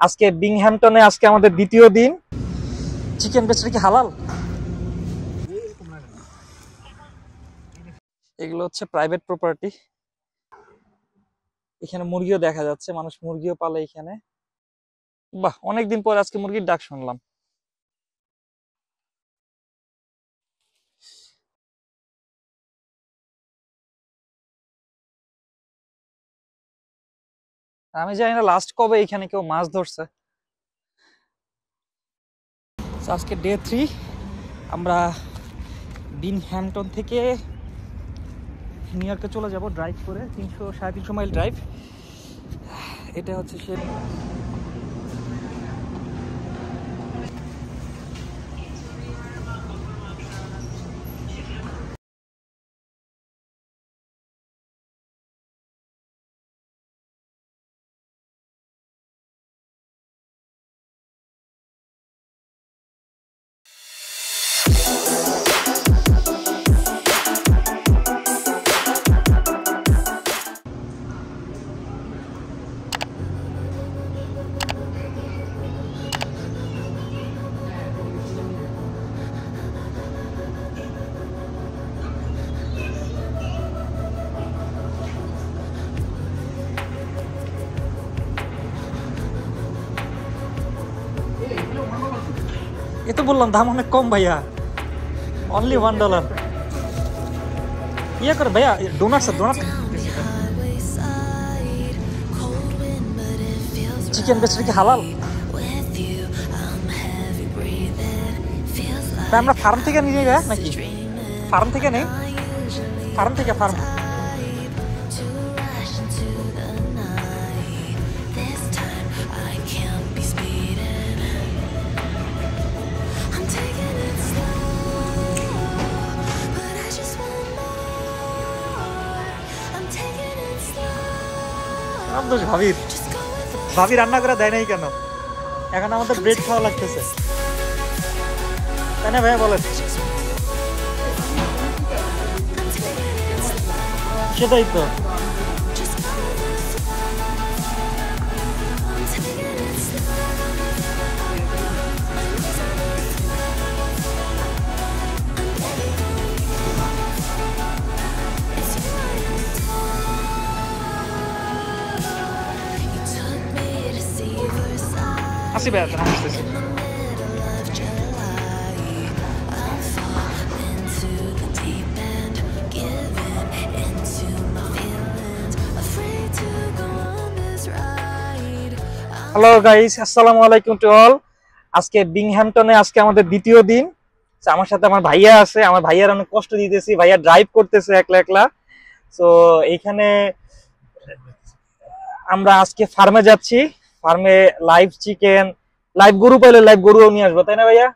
আজকে বিংহ্যাম্পটনে আজকে আমাদের দ্বিতীয় দিন। চিকেন বেচারা কি হালাল? এগুলো হচ্ছে প্রাইভেট প্রপার্টি। এখানে মুরগিও দেখা যাচ্ছে, মানুষ মুরগিও পালে এখানে। বাহ, অনেকদিন পর আজকে মুরগির ডাক শুনলাম। আমি জানি না লাস্ট কবে এখানে কেউ মাছ ধরছে। আজকে ডে 3। আমরা বিংহ্যাম্পটন থেকে নিউ ইয়র্কে চলে যাব ড্রাইভ করে, 300-350 মাইল ড্রাইভ। এটা হচ্ছে সে এ তো বললাম দাম অনেক কম ভাইয়া, অনলি $1। ইয়ে করে ভাইয়া, ডোনাটস চিকেন বেচারা কি হালাল? আমরা ফার্ম থেকে নিয়ে যাই নাকি? ফার্ম থেকে নেই, ফার্ম থেকে ফার্ম। ভাবি রান্না করে দেয় নাই কেন? এখন আমাদের ব্রেড খাওয়া লাগতেছে, তাই না ভাইয়া বলেন? সেটাই তো। আসি ভাইয়া, আসতেছি। হ্যালো গাইস, আসসালামু আলাইকুম টু অল। আজকে বিংহ্যাম্পটনে আজকে আমাদের দ্বিতীয় দিন। আমার সাথে আমার ভাইয়া আছে। আমার ভাইয়ার অনেক কষ্ট দিতেছি, ভাইয়া ড্রাইভ করতেছে একলা একলা। তো এইখানে আমরা আজকে ফার্মে যাচ্ছি। ফার্মে লাইভ চিকেন, লাইভ গরু পাইলে লাইভ গরুও নিয়ে আসবো, তাই না ভাইয়া?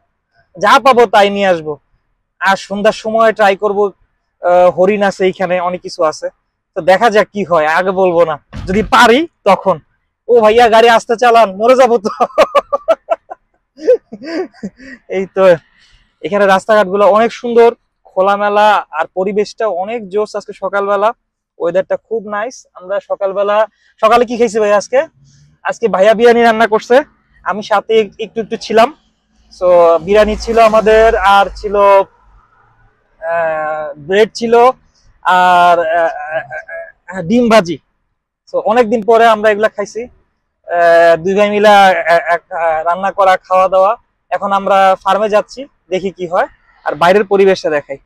যা পাবো তাই নিয়ে আসবো। আর সন্ধ্যার সময় ট্রাই করবো, হরিণ আছে এইখানে, অনেক কিছু আছে। তো দেখা যাক কি হয়, আগে বলবো না। যদি পারি তখন। ও ভাইয়া গাড়ি আস্তে চালান, মরে যাবো তো। এই তো, এখানে রাস্তাঘাট গুলো অনেক সুন্দর, খোলামেলা, আর পরিবেশটা অনেক জোস। আজকে সকালবেলা ওয়েদারটা খুব নাইস। আমরা সকালে কি খেয়েছি ভাই? আজকে ভাইয়া বিরিয়ানি রান্না করছে, আমি সাথে একটু একটু ছিলাম। তো বিরিয়ানি ছিল আমাদের, আর ছিল ব্রেড ছিল, আর ডিম ভাজি। তো অনেকদিন পরে আমরা এগুলা খাইছি, দুই ভাই মিলা রান্না করা, খাওয়া দাওয়া। এখন আমরা ফার্মে যাচ্ছি, দেখি কি হয়, আর বাইরের পরিবেশটা দেখাই।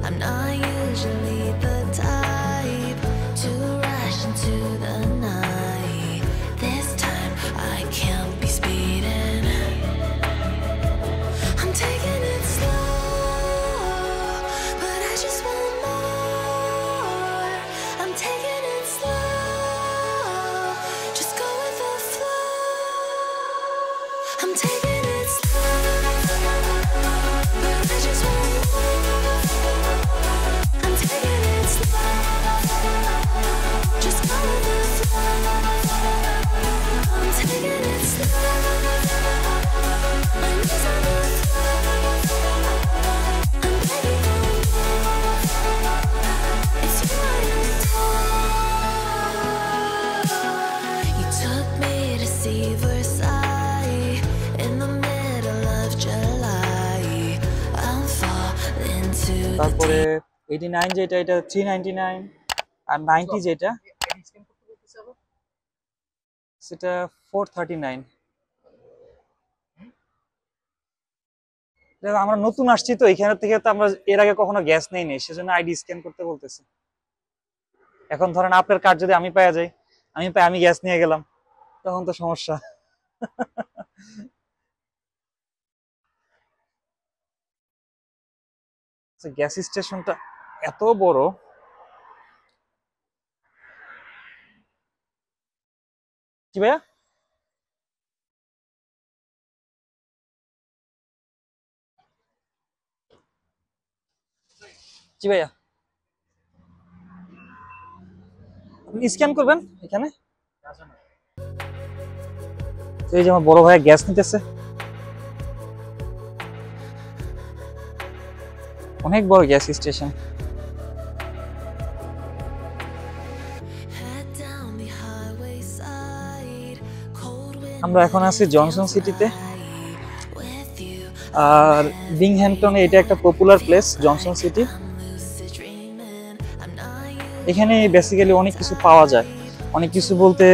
I'm not usually the type to rush তারপরে 89 যেটা, এটা 399, আর 90 যেটা সেটা 439। আমরা নতুন আসছি তো এখানে থেকে, তো আমরা এর আগে কখনো গ্যাস নেই নেই, সেজন্য আইডি স্ক্যান করতে বলতেছে। এখন ধরেন আপনার কার্ড যদি আমি পাওয়া যাই, আমি গ্যাস নিয়ে গেলাম, তখন তো সমস্যা। গ্যাস স্টেশনটা এত বড়। কি ভাইয়া? জি ভাইয়া, আপনি স্ক্যান করবেন এখানে। তো এই যে আমার বড় ভাইয়া গ্যাস নিতেছে, অনেক বড় গ্যাস স্টেশন। আমরা এখন আছি জনসন সিটিতে, আর বিংহ্যাম্পটনে এটা একটা পপুলার প্লেস জনসন সিটি। এখানে বেসিক্যালি অনেক কিছু পাওয়া যায়, অনেক কিছু বলতে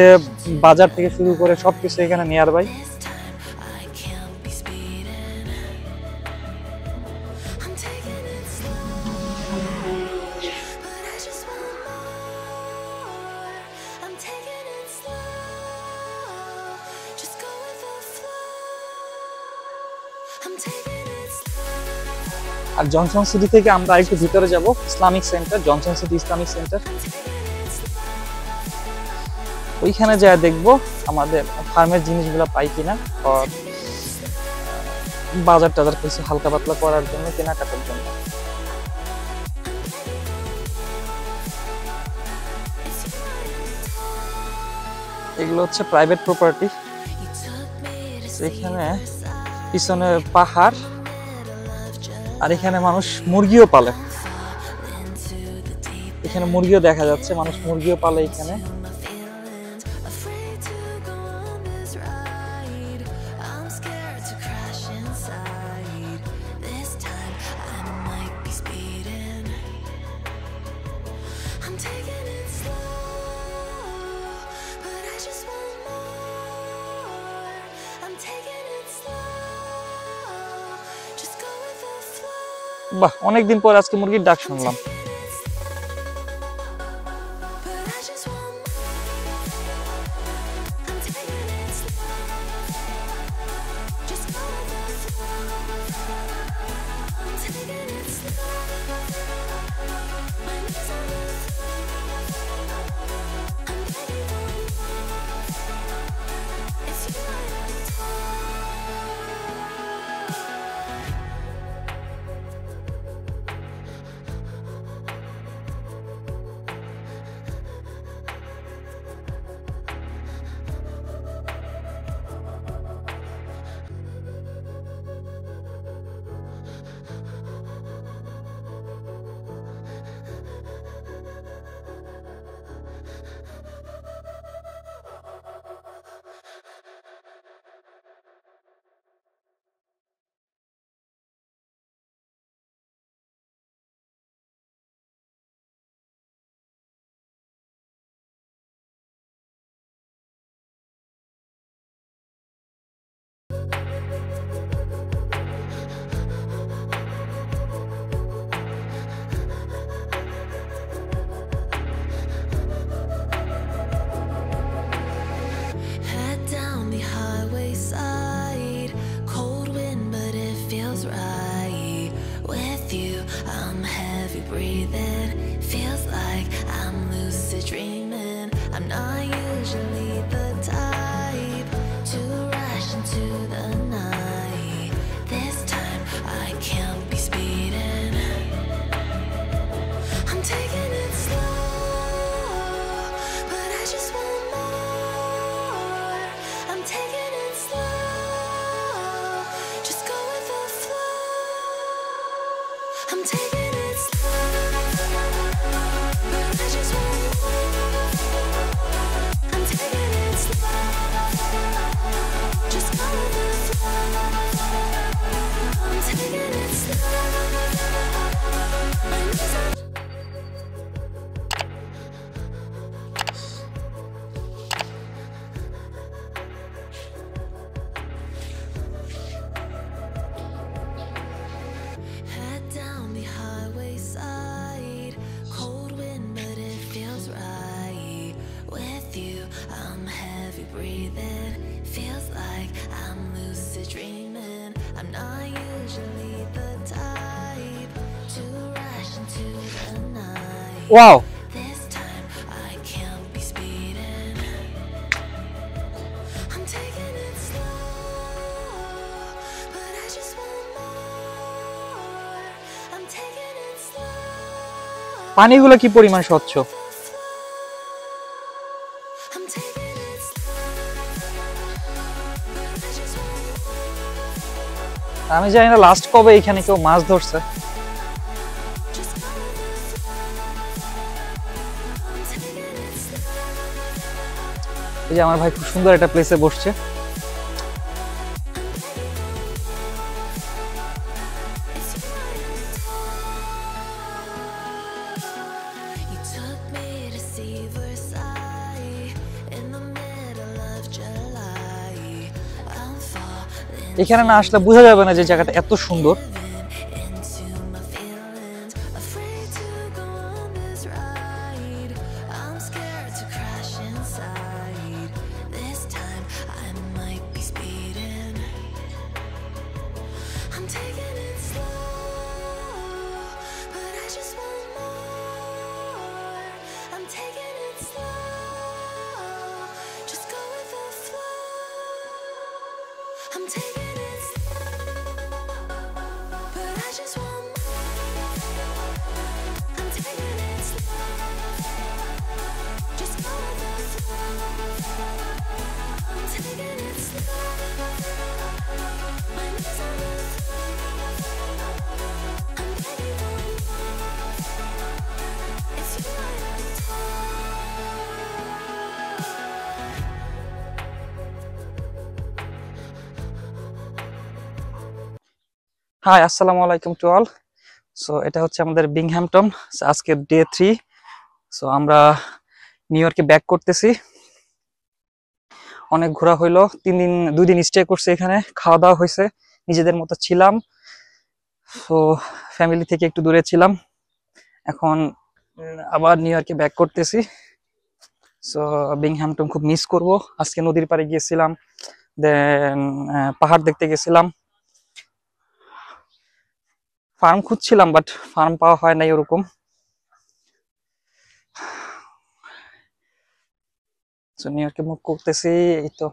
বাজার থেকে শুরু করে সবকিছু এখানে নিয়ার বাই। আর জনসন সিটি থেকে আমরা একটু ভিতরে যাব, Islamic centre, Johnson City Islamic centre. ওইখানে যা দেখবো আমাদের ফার্মের জিনিসগুলো পাই কিনা, বাজার টাজার কিছু হালকা পাতলা করার জন্য, কেনাকাটার জন্য। এগুলো হচ্ছে প্রাইভেট প্রপার্টি। এখানে পিছনে পাহাড়, আর এখানে মানুষ মুরগিও পালে। এখানে মুরগিও দেখা যাচ্ছে, মানুষ মুরগিও পালে এখানে। বাহ, অনেকদিন পর আজকে মুরগির ডাক শুনলাম। Wow, This time I can't be speeding. I'm taking it slow, but I just want more. I'm taking it slow. পানিগুলো কি পরিমাণ স্বচ্ছ! I'm taking it slow, but I just want more. আমি জানি না লাস্ট কবে এখানে কেউ মাছ ধরছে। Just go with the flow. I'm taking it slow. এই যে আমার ভাই খুব সুন্দর একটা প্লেসে বসছে। You took me to see Versailles in the middle of July. I'm falling এখানে না আসলে বোঝা যাবে না যে জায়গাটা এত সুন্দর। into my feelings, afraid to go on this ride. I'm scared to crash inside. This time I might be speeding. I'm taking it slow, but I just want more. I'm taking it slow, just go with the flow. I'm taking it slow, but I just want more. I'm taking it slow, just go with the flow. I'm taking it slow, my knees on the floor. I'm begging for more. It's you I adore. Hi, আসসালামু আলাইকুম to all. So এটা হচ্ছে আমাদের Binghamton. আজকে day 3। So আমরা new ইয়র্কে back করতেছি। অনেক ঘোরা হইলো, 2 দিন স্টে করছি এখানে, খাওয়া দাওয়া হয়েছে, নিজেদের মতো ছিলাম। সো ফ্যামিলি থেকে একটু দূরে ছিলাম। এখন আবার নিউ ইয়র্কে ব্যাক করতেছি। সো বিংহ্যাম্পটন খুব মিস করব। আজকে নদীর পাড়ে গিয়েছিলাম, দেন পাহাড় দেখতে গেছিলাম। ফার্ম খুঁজছিলাম, বাট ফার্ম পাওয়া হয় নাই ওরকম। সো নিউ ইয়র্কে মুভ করতেছি, এই তো।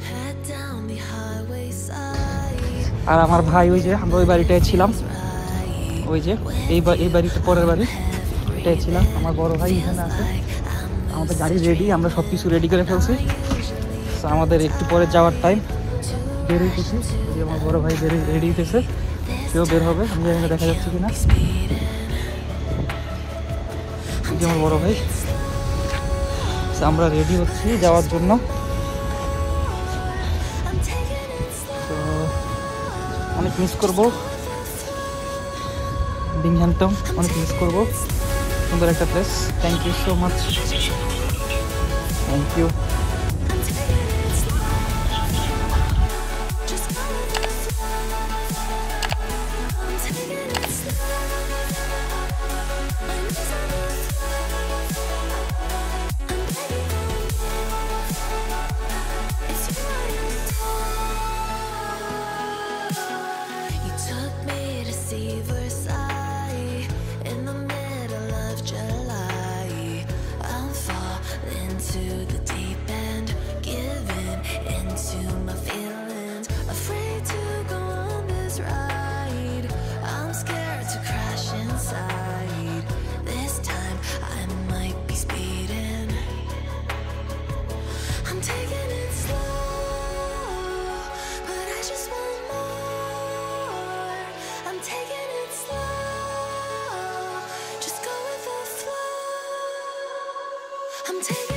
Head down the highway side. আর আমার ভাই, ওই যে আমরা ওই বাড়িটায় ছিলাম, ওই যে এই বাড়িটা পরের বাড়ি, এটাই ছিলাম। আমার বড় ভাই এখানে আছে। আমাদের গাড়ি রেডি, আমরা সবকিছু রেডি করে ফেলছি। তো আমাদের একটু পরে যাওয়ার টাইম, বের হইতেছি। যে আমার বড় ভাই রেডি হইতেছে, কেউ বের হবে, আমি জানি না দেখা যাচ্ছে কিনা। এই যে আমার বড় ভাই। তো আমরা রেডি হচ্ছি যাওয়ার জন্য। তো অনেক মিস করবো বিংহ্যাম্পটন, অনেক মিস করবো। সুন্দর একটা place. Thank you so much, thank you. Just go with the flow. I'm taking it slow. My knees on the floor. I'm begging for more. It's you I adore. You took me to see Versailles in the middle of July. I'm falling to the deep end, giving into my feelings, afraid to go on this ride. I'm scared to crash inside. This time I might be speeding. I'm taking it slow, but I just want more. I'm taking it slow, just go with the flow. I'm taking